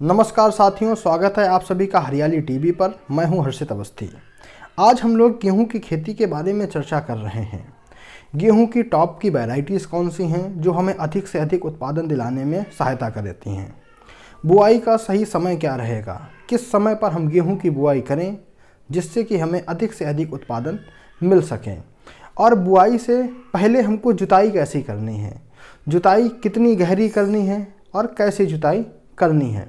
नमस्कार साथियों, स्वागत है आप सभी का हरियाली टीवी पर। मैं हूं हर्षित अवस्थी। आज हम लोग गेहूं की खेती के बारे में चर्चा कर रहे हैं। गेहूं की टॉप की वैरायटीज़ कौन सी हैं जो हमें अधिक से अधिक उत्पादन दिलाने में सहायता कर देती हैं। बुआई का सही समय क्या रहेगा, किस समय पर हम गेहूं की बुआई करें जिससे कि हमें अधिक से अधिक उत्पादन मिल सकें। और बुआई से पहले हमको जुताई कैसी करनी है, जुताई कितनी गहरी करनी है और कैसे जुताई करनी है।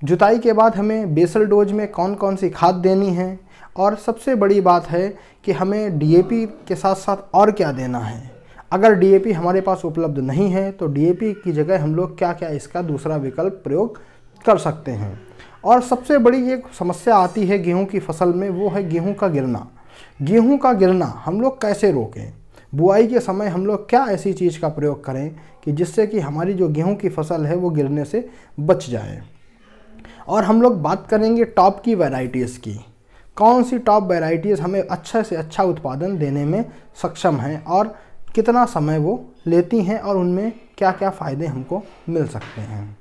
जुताई के बाद हमें बेसल डोज में कौन कौन सी खाद देनी है, और सबसे बड़ी बात है कि हमें डीएपी के साथ साथ और क्या देना है। अगर डीएपी हमारे पास उपलब्ध नहीं है तो डीएपी की जगह हम लोग क्या क्या इसका दूसरा विकल्प प्रयोग कर सकते हैं। और सबसे बड़ी एक समस्या आती है गेहूं की फसल में, वो है गेहूं का गिरना। गेहूं का गिरना हम लोग कैसे रोकें। बुआई के समय हम लोग क्या ऐसी चीज़ का प्रयोग करें कि जिससे कि हमारी जो गेहूं की फसल है वो गिरने से बच जाए। और हम लोग बात करेंगे टॉप की वैरायटीज़ की, कौन सी टॉप वैरायटीज़ हमें अच्छा से अच्छा उत्पादन देने में सक्षम हैं और कितना समय वो लेती हैं और उनमें क्या क्या फ़ायदे हमको मिल सकते हैं।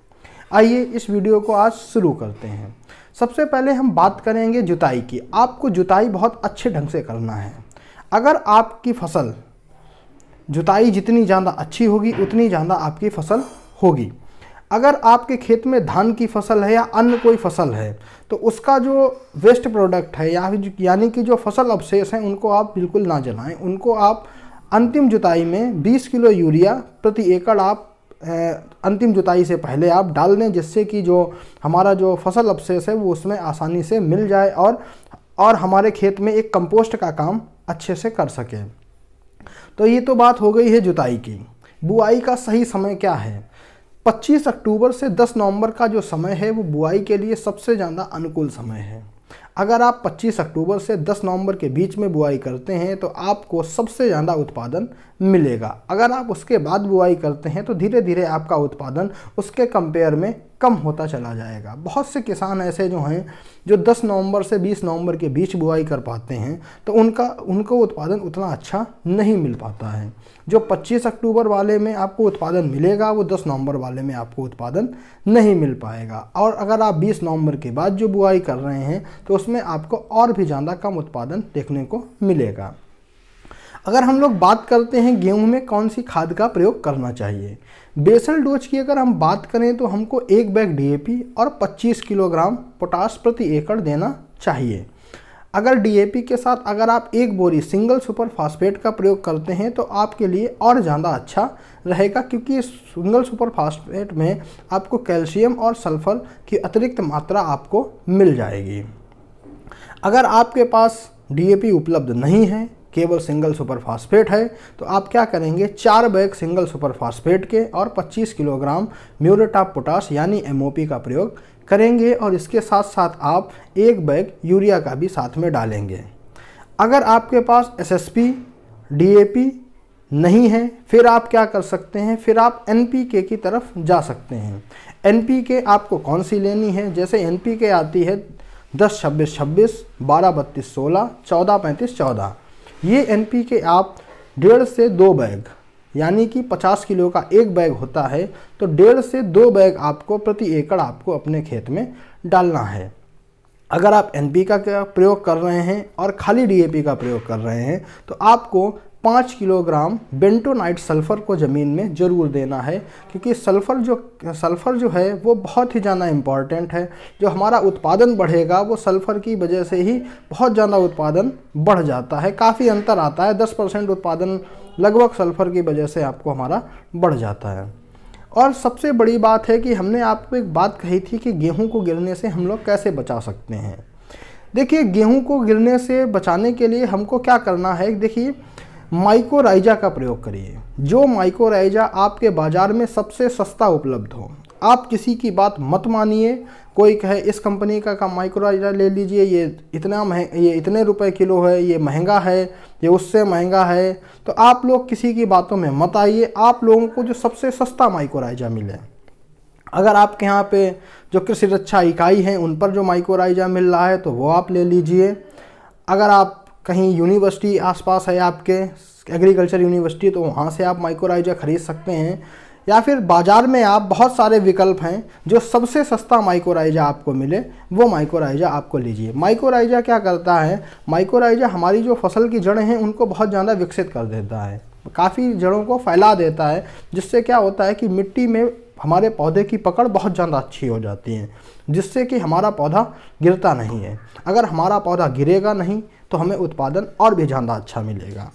आइए इस वीडियो को आज शुरू करते हैं। सबसे पहले हम बात करेंगे जुताई की। आपको जुताई बहुत अच्छे ढंग से करना है। अगर आपकी फसल जुताई जितनी ज़्यादा अच्छी होगी उतनी ज़्यादा आपकी फसल होगी। अगर आपके खेत में धान की फसल है या अन्य कोई फसल है तो उसका जो वेस्ट प्रोडक्ट है यानी कि जो फसल अवशेष हैं उनको आप बिल्कुल ना जलाएं। उनको आप अंतिम जुताई में 20 किलो यूरिया प्रति एकड़ आप अंतिम जुताई से पहले आप डाल दें, जिससे कि जो हमारा जो फसल अवशेष है वो उसमें आसानी से मिल जाए और हमारे खेत में एक कंपोस्ट का काम अच्छे से कर सके। तो ये तो बात हो गई है जुताई की। बुआई का सही समय क्या है। 25 अक्टूबर से 10 नवंबर का जो समय है वो बुआई के लिए सबसे ज़्यादा अनुकूल समय है। अगर आप 25 अक्टूबर से 10 नवंबर के बीच में बुआई करते हैं तो आपको सबसे ज़्यादा उत्पादन मिलेगा। अगर आप उसके बाद बुआई करते हैं तो धीरे धीरे आपका उत्पादन उसके कंपेयर में कम होता चला जाएगा। बहुत से किसान ऐसे जो हैं जो 10 नवंबर से 20 नवंबर के बीच बुआई कर पाते हैं तो उनको उत्पादन उतना अच्छा नहीं मिल पाता है। जो 25 अक्टूबर वाले में आपको उत्पादन मिलेगा वो 10 नवंबर वाले में आपको उत्पादन नहीं मिल पाएगा। और अगर आप 20 नवंबर के बाद जो बुआई कर रहे हैं तो उसमें आपको और भी ज़्यादा कम उत्पादन देखने को मिलेगा। अगर हम लोग बात करते हैं गेहूं में कौन सी खाद का प्रयोग करना चाहिए, बेसल डोज की अगर हम बात करें तो हमको 1 बैग डीएपी और 25 किलोग्राम पोटाश प्रति एकड़ देना चाहिए। अगर डीएपी के साथ अगर आप 1 बोरी सिंगल सुपर फास्फेट का प्रयोग करते हैं तो आपके लिए और ज़्यादा अच्छा रहेगा, क्योंकि सिंगल सुपर फास्फेट में आपको कैल्शियम और सल्फर की अतिरिक्त मात्रा आपको मिल जाएगी। अगर आपके पास डीएपी उपलब्ध नहीं है, केवल सिंगल सुपर फास्फेट है, तो आप क्या करेंगे, 4 बैग सिंगल सुपर फास्फेट के और 25 किलोग्राम म्यूरेट ऑफ पोटाश यानी एमओपी का प्रयोग करेंगे और इसके साथ साथ आप 1 बैग यूरिया का भी साथ में डालेंगे। अगर आपके पास एसएसपी डीएपी नहीं है फिर आप क्या कर सकते हैं, फिर आप एनपीके की तरफ जा सकते हैं। एनपीके आपको कौन सी लेनी है, जैसे एनपीके आती है 10-26-26, 12-32-16, 14-35-14। ये एनपीके आप 1.5 से 2 बैग यानी कि 50 किलो का 1 बैग होता है तो 1.5 से 2 बैग आपको प्रति एकड़ आपको अपने खेत में डालना है। अगर आप एनपीके का प्रयोग कर रहे हैं और खाली डीएपी का प्रयोग कर रहे हैं तो आपको 5 किलोग्राम बेंटोनाइट सल्फ़र को ज़मीन में ज़रूर देना है, क्योंकि सल्फ़र जो है वो बहुत ही ज़्यादा इम्पॉर्टेंट है। जो हमारा उत्पादन बढ़ेगा वो सल्फ़र की वजह से ही बहुत ज़्यादा उत्पादन बढ़ जाता है। काफ़ी अंतर आता है, 10% उत्पादन लगभग सल्फ़र की वजह से आपको हमारा बढ़ जाता है। और सबसे बड़ी बात है कि हमने आपको एक बात कही थी कि गेहूँ को गिरने से हम लोग कैसे बचा सकते हैं। देखिए, गेहूँ को गिरने से बचाने के लिए हमको क्या करना है, देखिए माइकोराइजा का प्रयोग करिए। जो माइकोराइजा आपके बाज़ार में सबसे सस्ता उपलब्ध हो। आप किसी की बात मत मानिए, कोई कहे इस कंपनी का माइकोराइजा ले लीजिए, ये इतने रुपए किलो है, ये महंगा है, ये उससे महंगा है, तो आप लोग किसी की बातों में मत आइए। आप लोगों को जो सबसे सस्ता माइकोराइजा मिले, अगर आपके यहाँ पे जो कृषि रक्षा इकाई हैं उन पर जो माइकोराइजा मिल रहा है तो वो आप ले लीजिए। अगर आप कहीं यूनिवर्सिटी आसपास है आपके, एग्रीकल्चर यूनिवर्सिटी, तो वहाँ से आप माइकोराइजा खरीद सकते हैं। या फिर बाज़ार में आप बहुत सारे विकल्प हैं, जो सबसे सस्ता माइकोराइजा आपको मिले वो माइकोराइजा आपको लीजिए। माइकोराइजा क्या करता है, माइकोराइजा हमारी जो फसल की जड़ें हैं उनको बहुत ज़्यादा विकसित कर देता है, काफ़ी जड़ों को फैला देता है, जिससे क्या होता है कि मिट्टी में हमारे पौधे की पकड़ बहुत ज़्यादा अच्छी हो जाती है, जिससे कि हमारा पौधा गिरता नहीं है। अगर हमारा पौधा गिरेगा नहीं तो हमें उत्पादन और भी ज़्यादा अच्छा मिलेगा।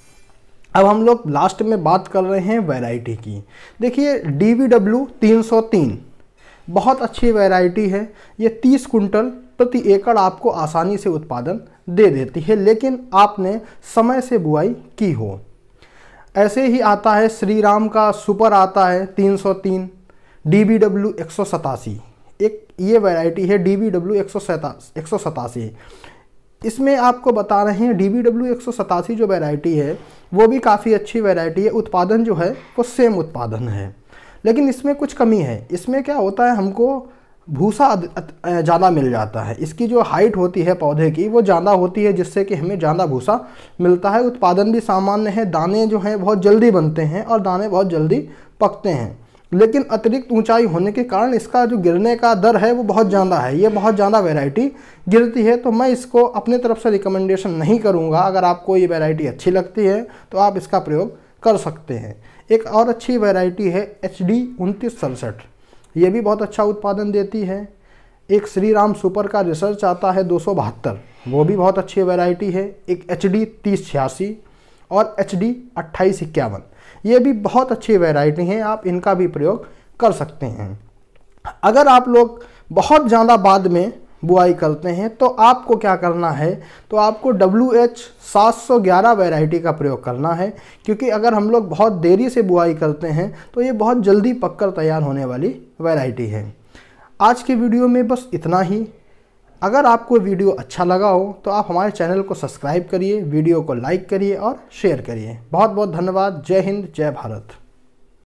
अब हम लोग लास्ट में बात कर रहे हैं वैरायटी की। देखिए DVW 303 बहुत अच्छी वैरायटी है। ये 30 कुंटल प्रति एकड़ आपको आसानी से उत्पादन दे देती है, लेकिन आपने समय से बुआई की हो। ऐसे ही आता है श्रीराम का सुपर आता है 303, DVW 187, एक ये वैरायटी है DVW 187। इसमें आपको बता रहे हैं DVW 187 जो वैरायटी है वो भी काफ़ी अच्छी वैरायटी है। उत्पादन जो है वो सेम उत्पादन है, लेकिन इसमें कुछ कमी है। इसमें क्या होता है, हमको भूसा ज़्यादा मिल जाता है। इसकी जो हाइट होती है पौधे की वो ज़्यादा होती है, जिससे कि हमें ज़्यादा भूसा मिलता है। उत्पादन भी सामान्य है, दाने जो हैं बहुत जल्दी बनते हैं और दाने बहुत जल्दी पकते हैं, लेकिन अतिरिक्त ऊंचाई होने के कारण इसका जो गिरने का दर है वो बहुत ज़्यादा है। ये बहुत ज़्यादा वैरायटी गिरती है, तो मैं इसको अपने तरफ से रिकमेंडेशन नहीं करूँगा। अगर आपको ये वैरायटी अच्छी लगती है तो आप इसका प्रयोग कर सकते हैं। एक और अच्छी वैरायटी है HD 2967, ये भी बहुत अच्छा उत्पादन देती है। एक श्रीराम सुपर का रिसर्च आता है 272, वो भी बहुत अच्छी वैरायटी है। एक HD 3086 और HD 2851, ये भी बहुत अच्छी वैरायटी हैं, आप इनका भी प्रयोग कर सकते हैं। अगर आप लोग बहुत ज़्यादा बाद में बुआई करते हैं तो आपको क्या करना है, तो आपको WH 711 वैरायटी का प्रयोग करना है, क्योंकि अगर हम लोग बहुत देरी से बुआई करते हैं तो ये बहुत जल्दी पककर तैयार होने वाली वैरायटी है। आज के वीडियो में बस इतना ही। अगर आपको वीडियो अच्छा लगा हो तो आप हमारे चैनल को सब्सक्राइब करिए, वीडियो को लाइक करिए और शेयर करिए। बहुत बहुत धन्यवाद। जय हिंद, जय भारत।